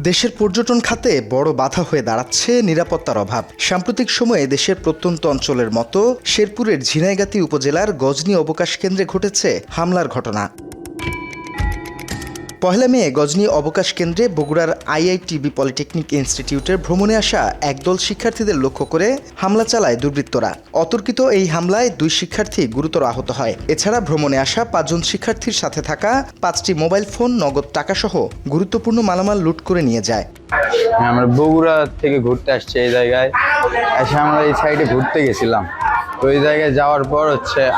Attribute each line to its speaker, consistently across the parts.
Speaker 1: দেশের পর্যটন খাতে বড় বাধা হয়ে দাঁড়াচ্ছে নিরাপত্তার অভাব। সাম্প্রতিক সময়ে দেশের প্রত্যন্ত অঞ্চলের মতো শেরপুরের ঝিনাইগাতী উপজেলার গজনী অবকাশ কেন্দ্রে ঘটেছে হামলার ঘটনা। পহেলা মে গজনী অবকাশ কেন্দ্রে বগুড়ার আইআইটিবি পলিটেকনিক ইনস্টিটিউটের ভ্রমণে আসা একদল শিক্ষার্থীদের লক্ষ্য করে হামলা চালায় দুর্বৃত্তরা। অতর্কিত এই হামলায় 2 শিক্ষার্থী গুরুতর আহত হয়। এছাড়া ভ্রমণে আসা 5 জন শিক্ষার্থীর সাথে থাকা 5টি মোবাইল ফোন, নগদ টাকাসহ গুরুত্বপূর্ণ মালামাল লুট করে নিয়ে যায়।
Speaker 2: আমরা বগুড়া থেকে ঘুরতে আসছি এই জায়গায় এসে আমরা এই সাইডে ঘুরতে গেছিলাম। তো ওই জায়গায় যাওয়ার পর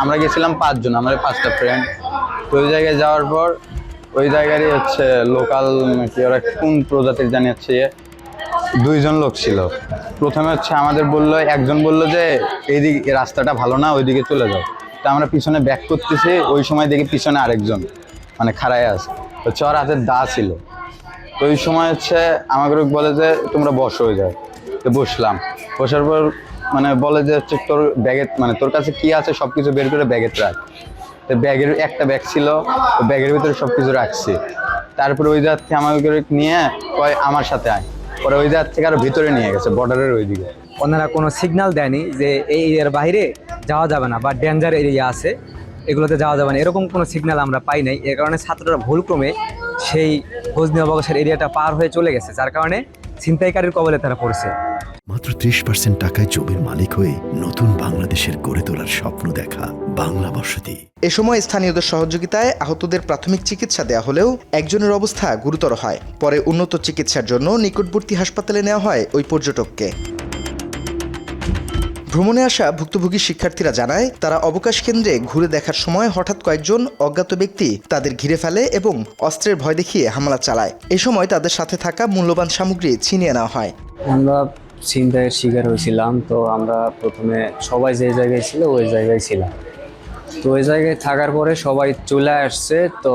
Speaker 2: আমরা গেছিলাম 5 জন, আমাদের 5টা ফ্রেন্ড। তো ওই জায়গায় যাওয়ার পর ওই জায়গারই লোকাল ওরা কোন প্রজাতির জানি 2 জন লোক ছিল। প্রথমে আমাদের একজন বললো যে এইদিকে রাস্তাটা ভালো না, ওইদিকে চলে যাও। তা আমরা পিছনে ব্যাক করতেছি, ওই সময় দেখি পিছনে আরেকজন খাড়ায় আছে, ওর হাতে দা ছিল। তো ওই সময় আমাকে বলে যে তোমরা বসো হয়ে যায়। তো বসলাম, বসার পর বলে যে তোর ব্যাগে তোর কাছে কি আছে সবকিছু বের করে ব্যাগে রাখ। তো ব্যাগের একটা ব্যাগ ছিল, ব্যাগের ভিতরে সবকিছু রাখছি। তারপরে ওই জায়গা থেকে আমাকে নিয়ে কয় আমার সাথে আয়। পরে ওই জায়গা থেকে আরো ভিতরে নিয়ে গেছে, বর্ডারের ওইদিকে।
Speaker 3: ওনারা কোনো সিগন্যাল দেয়নি যে এই এরিয়ার বাইরে যাওয়া যাবে না বা ডেঞ্জার এরিয়া আছে, এগুলোতে যাওয়া যাবে না, এরকম কোনো সিগন্যাল আমরা পাই নাই। এর কারণে ছাত্ররা ভুলক্রমে সেই গজনী অবকাশের এরিয়াটা পার হয়ে চলে গেছে, যার কারণে ছিনতাইকারীর কবলে তারা পড়ছে।
Speaker 4: মাত্র 30% টাকায় জমির মালিক হয়ে নতুন বাংলাদেশের গড়ে তোলার স্বপ্ন দেখা বাংলা বসতি।
Speaker 1: এ সময় স্থানীয়দের সহযোগিতায় আহতদের প্রাথমিক চিকিৎসা দেওয়া হলেও একজনের অবস্থা গুরুতর হয়। পরে উন্নত চিকিৎসার জন্য নিকটবর্তী হাসপাতালে নেওয়া হয় ওই পর্যটককে। ভ্রমণে আসা ভুক্তভোগী শিক্ষার্থীরা জানায়, তারা অবকাশ কেন্দ্রে ঘুরে দেখার সময় হঠাৎ কয়েকজন অজ্ঞাত ব্যক্তি তাদের ঘিরে ফেলে এবং অস্ত্রের ভয় দেখিয়ে হামলা চালায়। এ সময় তাদের সাথে থাকা মূল্যবান সামগ্রী ছিনিয়ে নেওয়া হয়।
Speaker 5: আমরা ছিনতাইয়ের শিকার হয়েছিলাম। তো আমরা প্রথমে সবাই যে জায়গায় ছিল ওই জায়গায় ছিলাম। তো ওই জায়গায় থাকার পরে সবাই চলে আসছে। তো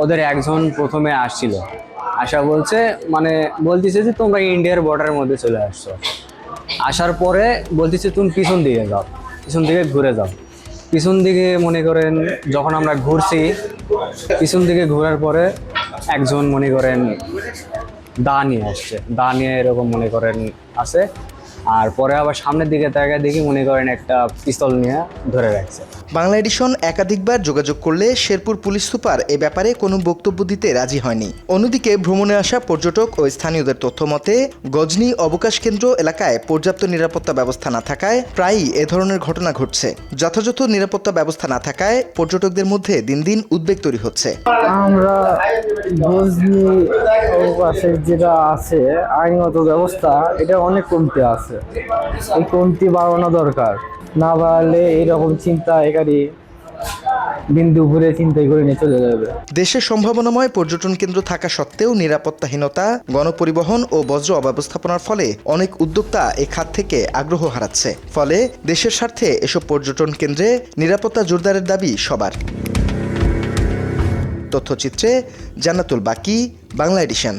Speaker 5: ওদের একজন প্রথমে আসছিল, আসা বলতেছে যে তোমরা ইন্ডিয়ার বর্ডারের মধ্যে চলে আসছো। আসার পরে বলতেছে তুমি পিছন দিকে যাও, পিছন দিকে ঘুরে যাও। পিছন দিকে যখন আমরা ঘুরছি, পিছন দিকে ঘোরার পরে একজন দা নিয়ে আসছে, দা নিয়ে এরকম আছে। আর পরে আবার সামনের দিকে তাকায় দেখি একটা পিস্তল নিয়ে ধরে রাখছে।
Speaker 1: বাংলা এডিশন একাধিকবার যোগাযোগ করলে শেরপুর পুলিশ সুপার এ ব্যাপারে কোনো বক্তব্য দিতে রাজি হয়নি। অন্যদিকে ভ্রমণে আসা পর্যটক ও স্থানীয়দের তথ্য মতে গজনী অবকাশ কেন্দ্র এলাকায় পর্যাপ্ত নিরাপত্তা ব্যবস্থা না থাকায় প্রায়ই এ ধরনের ঘটনা ঘটছে। যথাযথ নিরাপত্তা ব্যবস্থা না থাকায় পর্যটকদের মধ্যে দিন দিন উদ্বেগ তৈরি হচ্ছে।
Speaker 6: আমরা গজনী অবকাশের যেটা আছে আইনগত ব্যবস্থা, এটা অনেক কমতি আছে। এই কমতি বাড়ানো দরকার, না বাড়লে এইরকম চিন্তাকারী দিন দুপুরে চিন্তাই করে নিয়ে চলে যাবে।
Speaker 1: দেশের সম্ভাবনাময় পর্যটন কেন্দ্র থাকা সত্ত্বেও নিরাপত্তাহীনতা, গণপরিবহন ও বজ্র অব্যবস্থাপনার ফলে অনেক উদ্যোক্তা এ খাত থেকে আগ্রহ হারাচ্ছে। ফলে দেশের স্বার্থে এসব পর্যটন কেন্দ্রে নিরাপত্তা জোরদারের দাবি সবার। তথ্যচিত্রে জান্নাতুল বাকি, বাংলা এডিশন।